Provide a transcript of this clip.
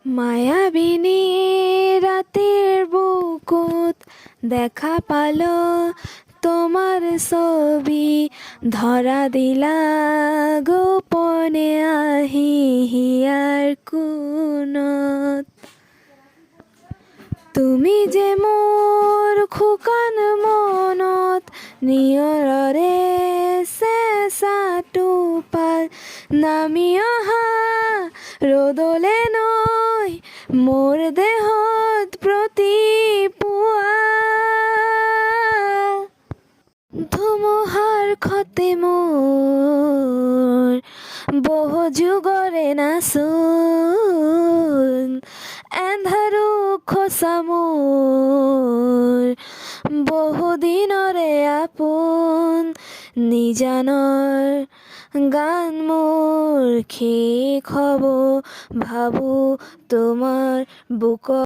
মায়াবিনী রাতের বুকুত দেখা পালো তোমার ছবি, ধরা দিলা গোপনে আহি হিয়ার কোনত। তুমি যে মোৰ খোকান মনত নিয়ৰৰে চেঁচা টোপাল নামি অহা ৰ'দলে নৈ মোৰ দেহত প্ৰতিপুৱা। ধুমুহাৰ খতে মোৰ বহু যুগৰে নাচোন, এন্ধাৰো খোচা মোৰ বহু দিনৰে আপোন। নিজানৰ গান মোৰ শেষ হ'ব, ভাবোঁ তোমাৰ বুকত